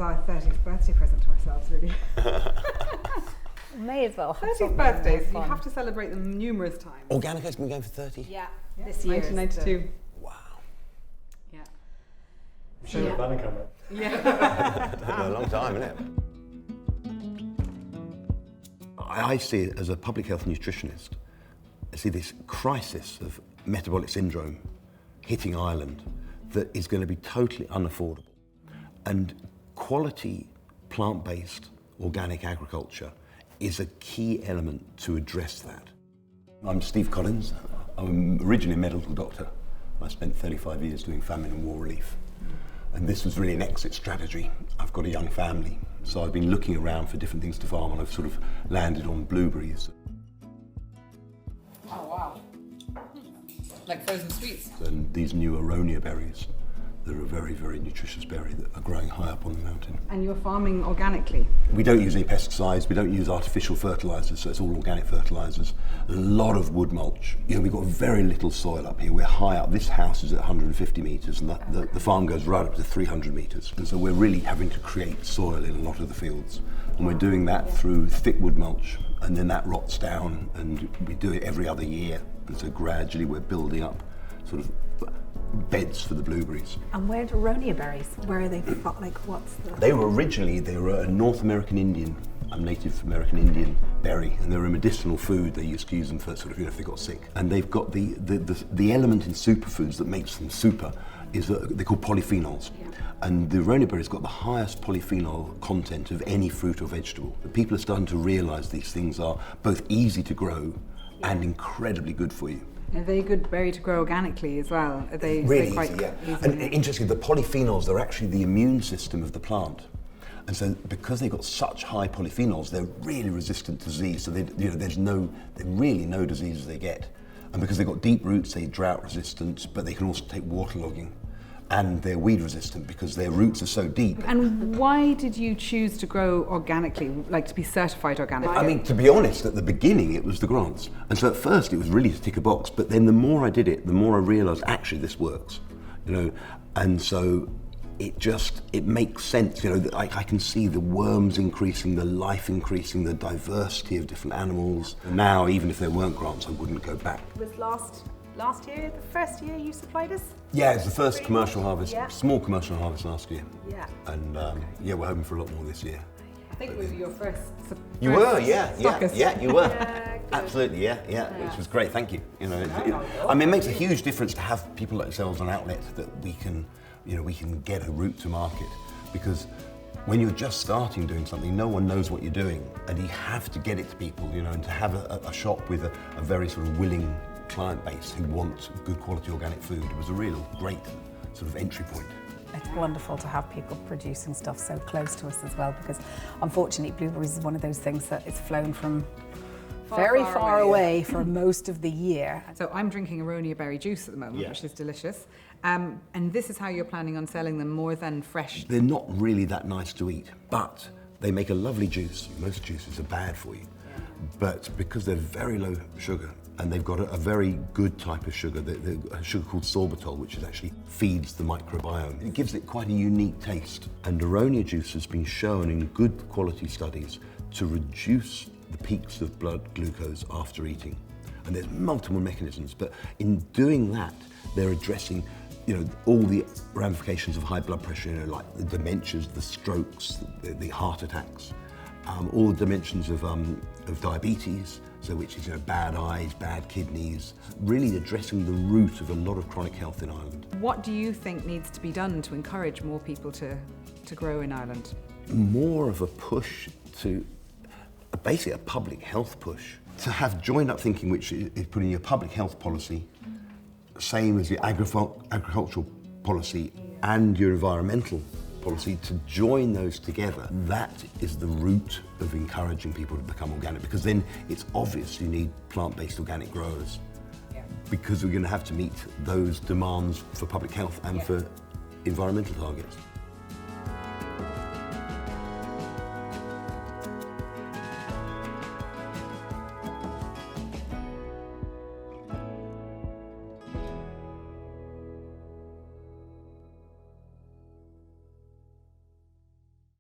is our 30th birthday present to ourselves, really. May as well have 30th birthdays, you have to celebrate them numerous times. Organico's been going for 30? Yeah, This year. 1992. Wow. Yeah. Should have planning camera. Yeah. A long time, isn't it? I see it as a public health nutritionist. I see this crisis of metabolic syndrome hitting Ireland that is going to be totally unaffordable. And quality plant-based organic agriculture is a key element to address that. I'm Steve Collins. I'm originally a medical doctor. I spent 35 years doing famine and war relief. And this was really an exit strategy. I've got a young family, so I've been looking around for different things to farm, and I've sort of landed on blueberries. Oh, wow. Like frozen sweets. And these new aronia berries, they're a very, very nutritious berry that are growing high up on the mountain. And you're farming organically? We don't use any pesticides, we don't use artificial fertilisers, so it's all organic fertilisers. A lot of wood mulch. You know, we've got very little soil up here. We're high up. This house is at 150 metres, and the farm goes right up to 300 metres. And so we're really having to create soil in a lot of the fields. And we're doing that through thick wood mulch, and then that rots down, and we do it every other year. And so gradually we're building up sort of beds for the blueberries. And where do aronia berries? Where are they? Like, what's the? They were a North American Indian, Native American Indian berry, and they're a medicinal food. They used to use them for sort of, you know, if they got sick. And they've got the element in superfoods that makes them super is that they're called polyphenols. Yeah. And the aronia berry's got the highest polyphenol content of any fruit or vegetable. But people are starting to realise these things are both easy to grow and incredibly good for you. Are they a good berry to grow organically as well? Are they Really quite easy, yeah. easy? And interestingly, the polyphenols, they're actually the immune system of the plant. And so because they've got such high polyphenols, they're really resistant to disease. So there's really no diseases they get. And because they've got deep roots, they're drought resistant, but they can also take waterlogging. And they're weed resistant because their roots are so deep. And why did you choose to grow organically, like to be certified organic? I mean, to be honest, at the beginning it was the grants. And so at first it was really to tick a box, but then the more I did it, the more I realised actually this works, you know. And so it makes sense, you know, I can see the worms increasing, the life increasing, the diversity of different animals. Now, even if there weren't grants, I wouldn't go back. Was last year the first year you supplied us? Yeah, it's the first commercial harvest, Yeah. small commercial harvest last year. Yeah. And yeah, we're hoping for a lot more this year. I think we were your first. You were, yeah, you were. Yeah, good. Absolutely, yeah, which was great. Thank you. You know, I mean, it makes a huge difference to have people like yourselves on outlet that we can get a route to market, because when you're just starting doing something, no one knows what you're doing, and you have to get it to people, you know, and to have a shop with a very sort of willing client base who want good quality organic food was a real great sort of entry point. It's wonderful to have people producing stuff so close to us as well, because unfortunately blueberries is one of those things that it's flown from very far away for most of the year. So I'm drinking aronia berry juice at the moment, which is delicious. And this is how you're planning on selling them, more than fresh? They're not really that nice to eat, but they make a lovely juice. Most juices are bad for you, but because they're very low sugar, and they've got a very good type of sugar, a sugar called sorbitol, which actually feeds the microbiome. It gives it quite a unique taste. And aronia juice has been shown in good quality studies to reduce the peaks of blood glucose after eating. And there's multiple mechanisms, but in doing that, they're addressing, you know, all the ramifications of high blood pressure, you know, like the dementias, the strokes, the heart attacks, all the dimensions of diabetes, so which is, you know, bad eyes, bad kidneys, really addressing the root of a lot of chronic health in Ireland. What do you think needs to be done to encourage more people to grow in Ireland? More of a push to, basically a public health push, to have joined up thinking, which is putting your public health policy, same as your agricultural policy and your environmental policy, to join those together. That is the route of encouraging people to become organic, because then it's obvious you need plant-based organic growers, because we're going to have to meet those demands for public health and for environmental targets.